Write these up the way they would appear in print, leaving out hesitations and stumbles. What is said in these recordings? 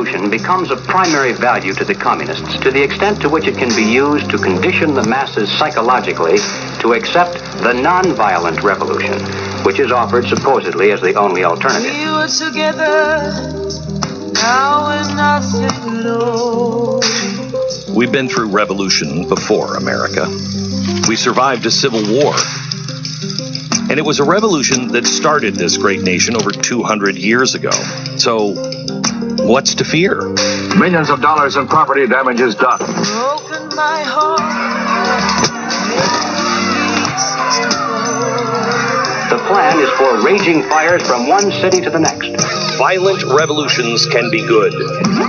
revolution becomes of primary value to the communists to the extent to which it can be used to condition the masses psychologically to accept the non-violent revolution, which is offered supposedly as the only alternative. We were together, now we're nothing at all. We've been through revolution before, America. We survived a civil war. And it was a revolution that started this great nation over 200 years ago. So, what's to fear? Millions of dollars in property damage is done. Broken my heart. The plan is for raging fires from one city to the next. Violent revolutions can be good.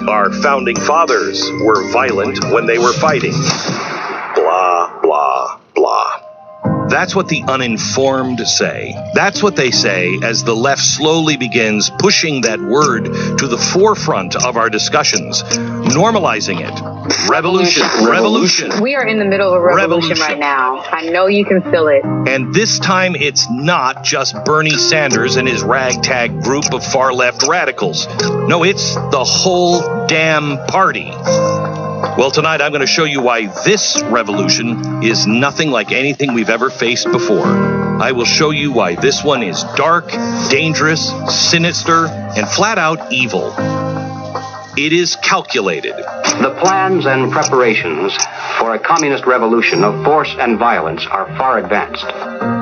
Our founding fathers were violent when they were fighting. Blah, blah, blah. That's what the uninformed say. That's what they say as the left slowly begins pushing that word to the forefront of our discussions, normalizing it. Revolution, revolution. We are in the middle of a revolution right now. I know you can feel it. And this time it's not just Bernie Sanders and his ragtag group of far-left radicals. No, it's the whole damn party. Well, tonight I'm going to show you why this revolution is nothing like anything we've ever faced before. I will show you why this one is dark, dangerous, sinister, and flat out evil. It is calculated. The plans and preparations for a communist revolution of force and violence are far advanced.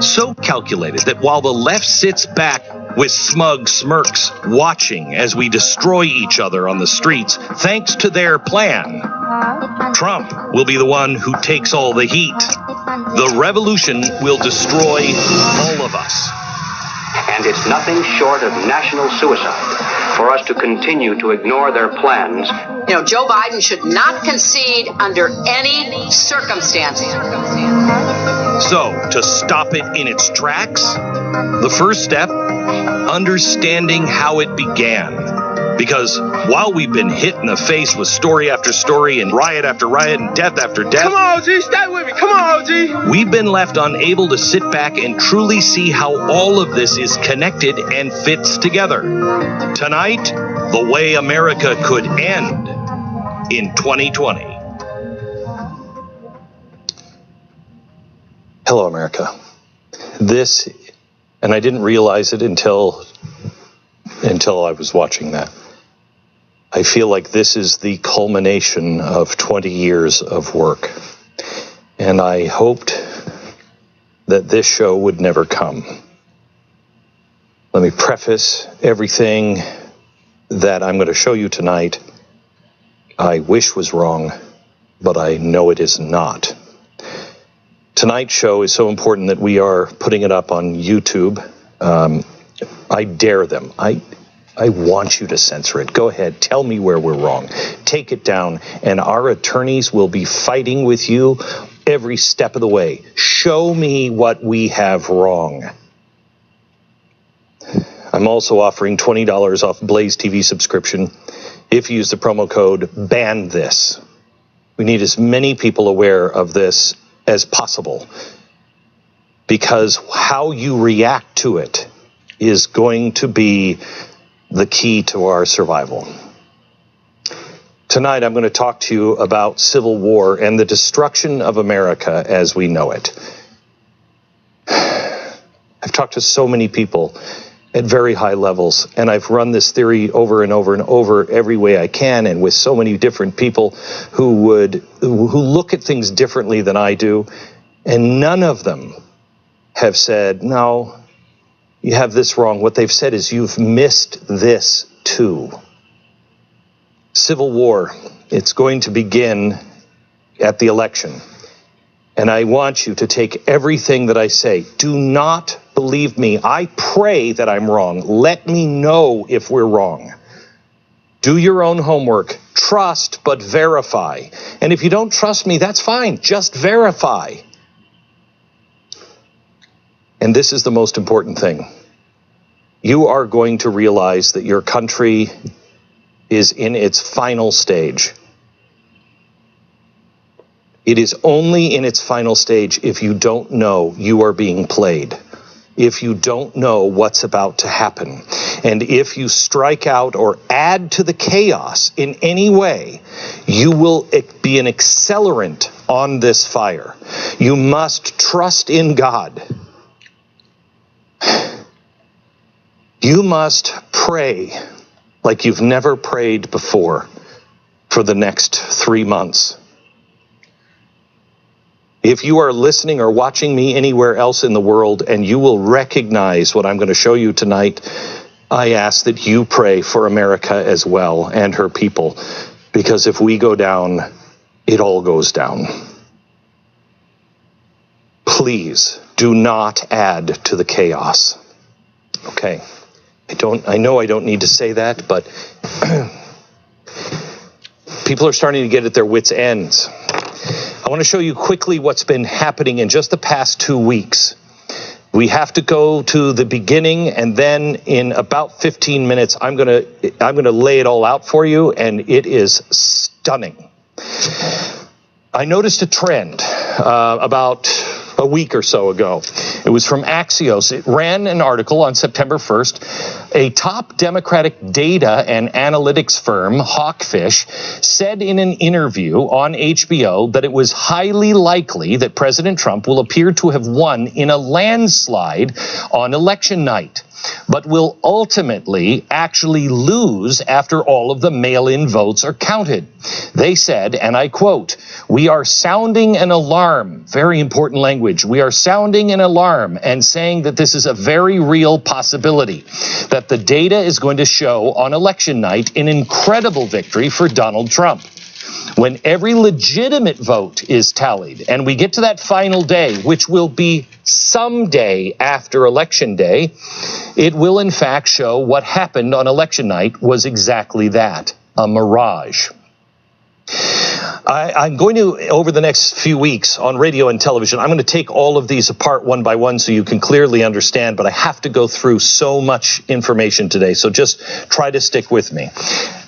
So calculated that while the left sits back with smug smirks watching as we destroy each other on the streets, thanks to their plan, Trump will be the one who takes all the heat. The revolution will destroy all of us. And it's nothing short of national suicide for us to continue to ignore their plans. You know, Joe Biden should not concede under any circumstances. So, to stop it in its tracks, the first step, understanding how it began. Because while we've been hit in the face with story after story and riot after riot and death after death, come on, OG, stay with me. Come on, OG. We've been left unable to sit back and truly see how all of this is connected and fits together. Tonight, the way America could end in 2020. Hello, America. This, and I didn't realize it until I was watching that. I feel like this is the culmination of 20 years of work. And I hoped that this show would never come. Let me preface everything that I'm going to show you tonight. I wish was wrong, but I know it is not. Tonight's show is so important that we are putting it up on YouTube. I dare them. I want you to censor it. Go ahead. Tell me where we're wrong. Take it down. And our attorneys will be fighting with you every step of the way. Show me what we have wrong. I'm also offering $20 off Blaze TV subscription if you use the promo code BANTHIS. We need as many people aware of this as possible, because how you react to it is going to be the key to our survival. Tonight, I'm going to talk to you about civil war and the destruction of America as we know it. I've talked to so many people at very high levels, and I've run this theory over and over and over every way I can, and with so many different people who look at things differently than I do, and none of them have said, no, you have this wrong. What they've said is, you've missed this too. Civil war, it's going to begin at the election. And I want you to take everything that I say. Do not believe me. I pray that I'm wrong. Let me know if we're wrong. Do your own homework. Trust, but verify. And if you don't trust me, that's fine. Just verify. And this is the most important thing. You are going to realize that your country is in its final stage. It is only in its final stage if you don't know you are being played. if you don't know what's about to happen. And if you strike out or add to the chaos in any way, you will be an accelerant on this fire. You must trust in God. You must pray like you've never prayed before for the next 3 months. If you are listening or watching me anywhere else in the world and you will recognize what I'm going to show you tonight, I ask that you pray for America as well and her people, because if we go down, it all goes down. Please do not add to the chaos. Okay. I know I don't need to say that, but people are starting to get at their wits' ends. I want to show you quickly what's been happening in just the past 2 weeks. We have to go to the beginning, and then in about 15 minutes, I'm going to lay it all out for you, and it is stunning. I noticed a trend about a week or so ago. It was from Axios. It ran an article on September 1st. A top Democratic data and analytics firm, Hawkfish, said in an interview on HBO that it was highly likely that President Trump will appear to have won in a landslide on election night, but will ultimately actually lose after all of the mail-in votes are counted. They said, and I quote, "We are sounding an alarm," very important language, "we are sounding an alarm and saying that this is a very real possibility, that the data is going to show on election night an incredible victory for Donald Trump. When every legitimate vote is tallied and we get to that final day, which will be someday after Election Day, it will in fact show what happened on election night was exactly that, a mirage." I'm going to, over the next few weeks on radio and television, I'm going to take all of these apart one by one so you can clearly understand, but I have to go through so much information today, so just try to stick with me.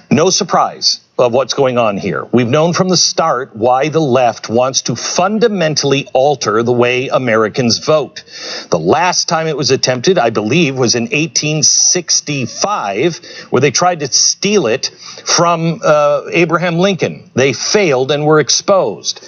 No surprise of what's going on here. We've known from the start why the left wants to fundamentally alter the way Americans vote. The last time it was attempted, I believe, was in 1865, where they tried to steal it from Abraham Lincoln. They failed and were exposed.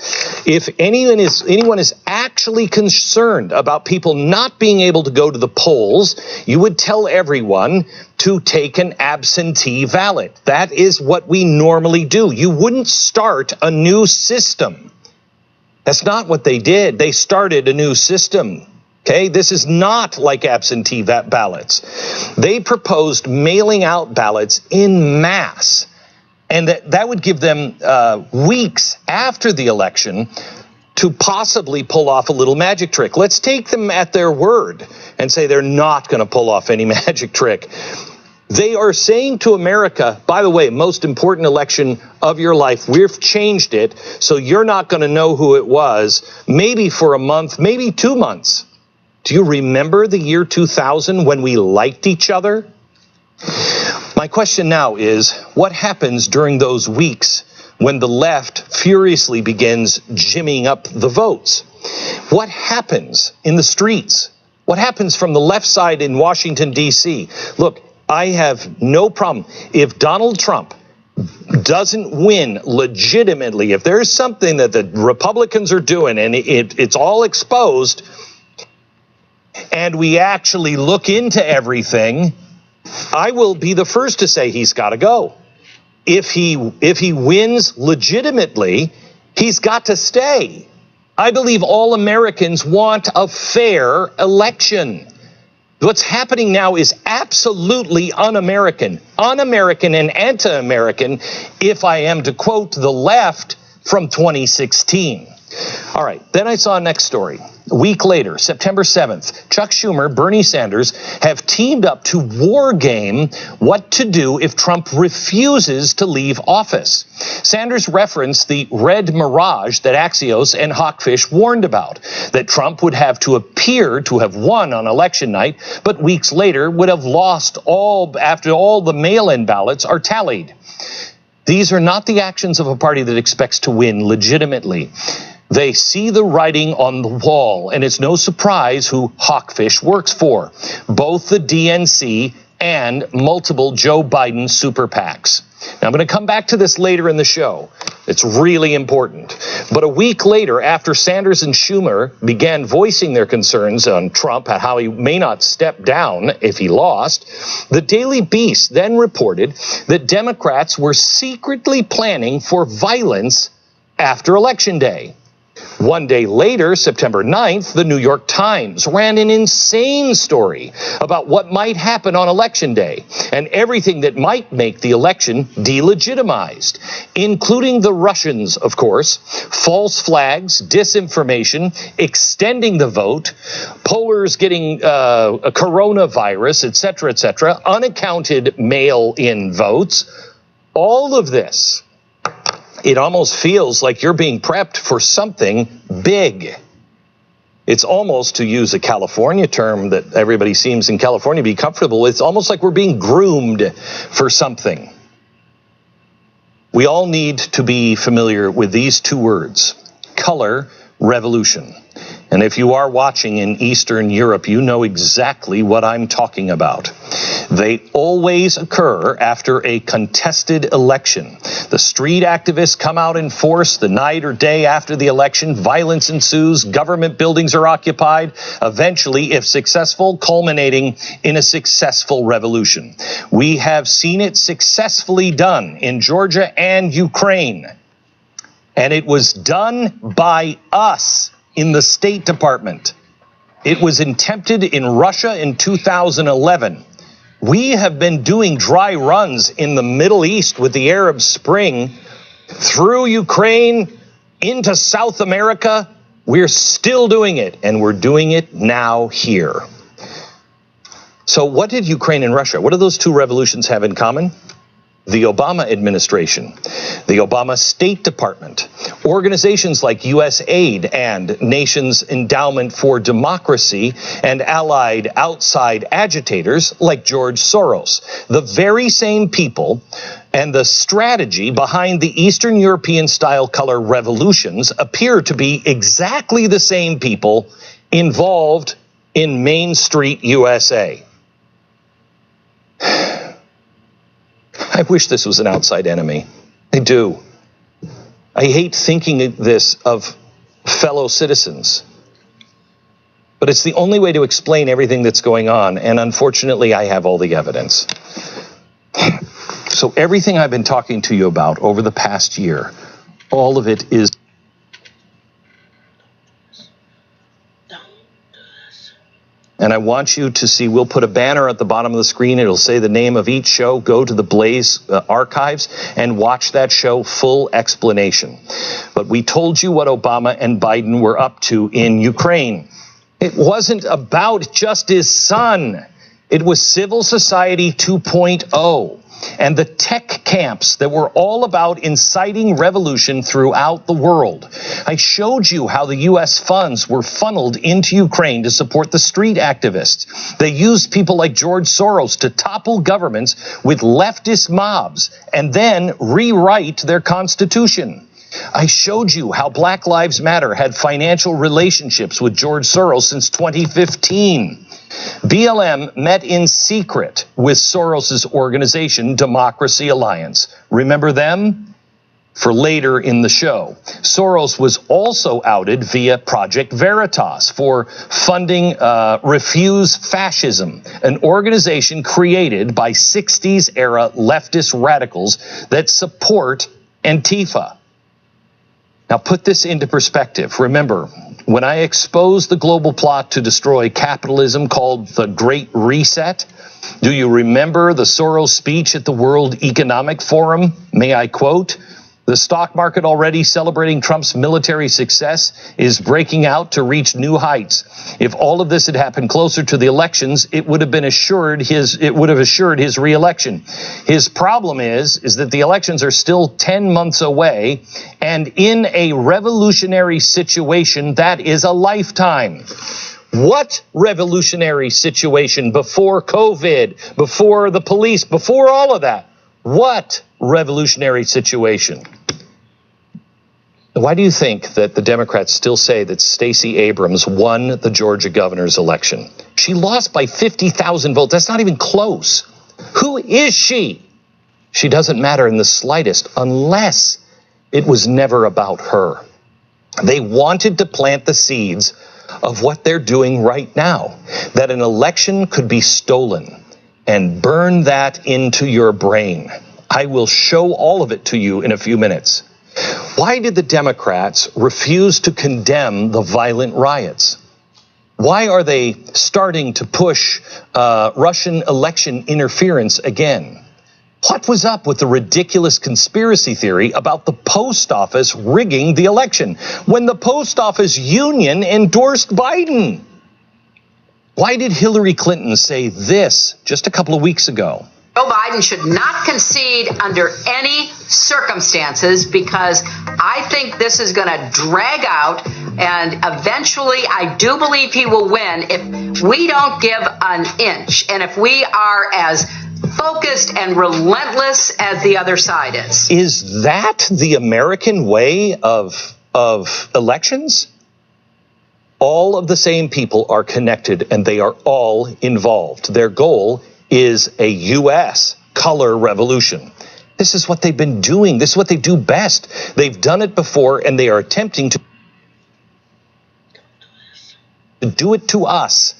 If anyone is actually concerned about people not being able to go to the polls, you would tell everyone to take an absentee ballot. That is what we normally do. You wouldn't start a new system. That's not what they did. They started a new system. Okay, this is not like absentee ballots. They proposed mailing out ballots in mass, and that would give them weeks after the election to possibly pull off a little magic trick. Let's take them at their word and say they're not going to pull off any magic trick. They are saying to America, by the way, most important election of your life, we've changed it, so you're not going to know who it was, maybe for a month, maybe 2 months. Do you remember the year 2000 when we liked each other? My question now is, what happens during those weeks when the left furiously begins jimmying up the votes? What happens in the streets? What happens from the left side in Washington, D.C.? Look, I have no problem. If Donald Trump doesn't win legitimately, if there's something that the Republicans are doing and it's all exposed, and we actually look into everything, I will be the first to say he's got to go. If he wins legitimately, he's got to stay. I believe all Americans want a fair election. What's happening now is absolutely un-American and anti-American, if I am to quote the left from 2016. All right, then I saw a next story. A week later, September 7th, Chuck Schumer, Bernie Sanders have teamed up to war game what to do if Trump refuses to leave office. Sanders referenced the red mirage that Axios and Hawkfish warned about, that Trump would have to appear to have won on election night, but weeks later would have lost after all the mail-in ballots are tallied. These are not the actions of a party that expects to win legitimately. They see the writing on the wall, and it's no surprise who Hawkfish works for, both the DNC and multiple Joe Biden super PACs. Now, I'm going to come back to this later in the show. It's really important. But a week later, after Sanders and Schumer began voicing their concerns on Trump and how he may not step down if he lost, the Daily Beast then reported that Democrats were secretly planning for violence after Election Day. One day later, September 9th, the New York Times ran an insane story about what might happen on Election Day and everything that might make the election delegitimized, including the Russians, of course, false flags, disinformation, extending the vote, pollers getting a coronavirus, etc., unaccounted mail-in votes, all of this. It almost feels like you're being prepped for something big. It's almost, to use a California term that everybody seems in California to be comfortable with, it's almost like we're being groomed for something. We all need to be familiar with these two words: color revolution. And if you are watching in Eastern Europe, you know exactly what I'm talking about. They always occur after a contested election. The street activists come out in force the night or day after the election. Violence ensues. Government buildings are occupied. Eventually, if successful, culminating in a successful revolution. We have seen it successfully done in Georgia and Ukraine. And it was done by us in the State Department. It was attempted in Russia in 2011. We have been doing dry runs in the Middle East with the Arab Spring, through Ukraine, into South America. We're still doing it, and we're doing it now here. So what did Ukraine and Russia, what do those two revolutions have in common? The Obama administration, the Obama State Department, organizations like USAID and Nations Endowment for Democracy, and allied outside agitators like George Soros. The very same people and the strategy behind the Eastern European-style color revolutions appear to be exactly the same people involved in Main Street USA. I wish this was an outside enemy. I do. I hate thinking this of fellow citizens. But it's the only way to explain everything that's going on, and unfortunately, I have all the evidence. So everything I've been talking to you about over the past year, all of it is... And I want you to see, we'll put a banner at the bottom of the screen. It'll say the name of each show. Go to the Blaze archives and watch that show, full explanation. But we told you what Obama and Biden were up to in Ukraine. It wasn't about just his son. It was civil society 2.0. And the tech camps that were all about inciting revolution throughout the world. I showed you how the U.S. funds were funneled into Ukraine to support the street activists. They used people like George Soros to topple governments with leftist mobs and then rewrite their constitution. I showed you how Black Lives Matter had financial relationships with George Soros since 2015. BLM met in secret with Soros's organization, Democracy Alliance. Remember them? For later in the show. Soros was also outed via Project Veritas for funding Refuse Fascism, an organization created by 60s-era leftist radicals that support Antifa. Now put this into perspective. Remember, when I exposed the global plot to destroy capitalism called the Great Reset, do you remember the Soros speech at the World Economic Forum? May I quote? The stock market, already celebrating Trump's military success, is breaking out to reach new heights. If all of this had happened closer to the elections, it would have assured his re-election. His problem is that the elections are still 10 months away, and in a revolutionary situation, that is a lifetime. What revolutionary situation before COVID, before the police, before all of that? What revolutionary situation? Why do you think that the Democrats still say that Stacey Abrams won the Georgia governor's election? She lost by 50,000 votes. That's not even close. Who is she? She doesn't matter in the slightest unless it was never about her. They wanted to plant the seeds of what they're doing right now, that an election could be stolen, and burn that into your brain. I will show all of it to you in a few minutes. Why did the Democrats refuse to condemn the violent riots? Why are they starting to push Russian election interference again? What was up with the ridiculous conspiracy theory about the post office rigging the election when the post office union endorsed Biden? Why did Hillary Clinton say this just a couple of weeks ago? Joe Biden should not concede under any circumstances, because I think this is going to drag out, and eventually I do believe he will win if we don't give an inch and if we are as focused and relentless as the other side is. Is that the American way of elections? All of the same people are connected and they are all involved. Their goal is a U.S. color revolution. This is what they've been doing. This is what they do best. They've done it before, and they are attempting to do it to us.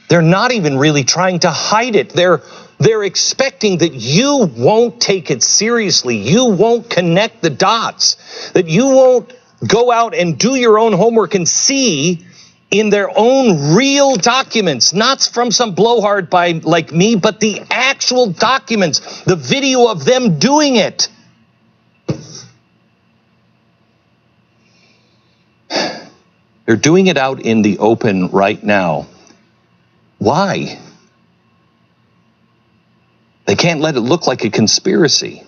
They're not even really trying to hide it. They're expecting that you won't take it seriously. You won't connect the dots, that you won't go out and do your own homework and see in their own real documents, not from some blowhard by like me, but the actual documents, the video of them doing it. They're doing it out in the open right now. Why? They can't let it look like a conspiracy.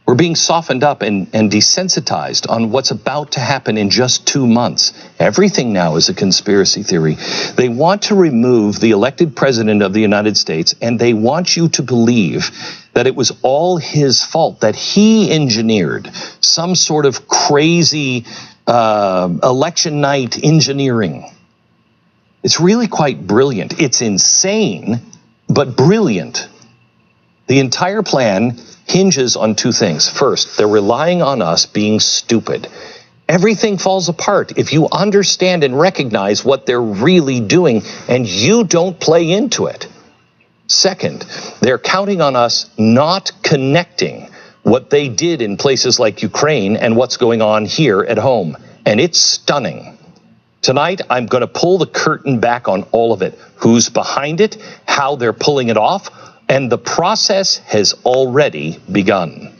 We're being softened up and desensitized on what's about to happen in just 2 months. Everything now is a conspiracy theory. They want to remove the elected president of the United States, and they want you to believe that it was all his fault, that he engineered some sort of crazy election night engineering. It's really quite brilliant. It's insane, but brilliant. The entire plan hinges on two things. First, they're relying on us being stupid. Everything falls apart if you understand and recognize what they're really doing and you don't play into it. Second, they're counting on us not connecting what they did in places like Ukraine and what's going on here at home. And it's stunning. Tonight, I'm going to pull the curtain back on all of it. Who's behind it, how they're pulling it off, and the process has already begun.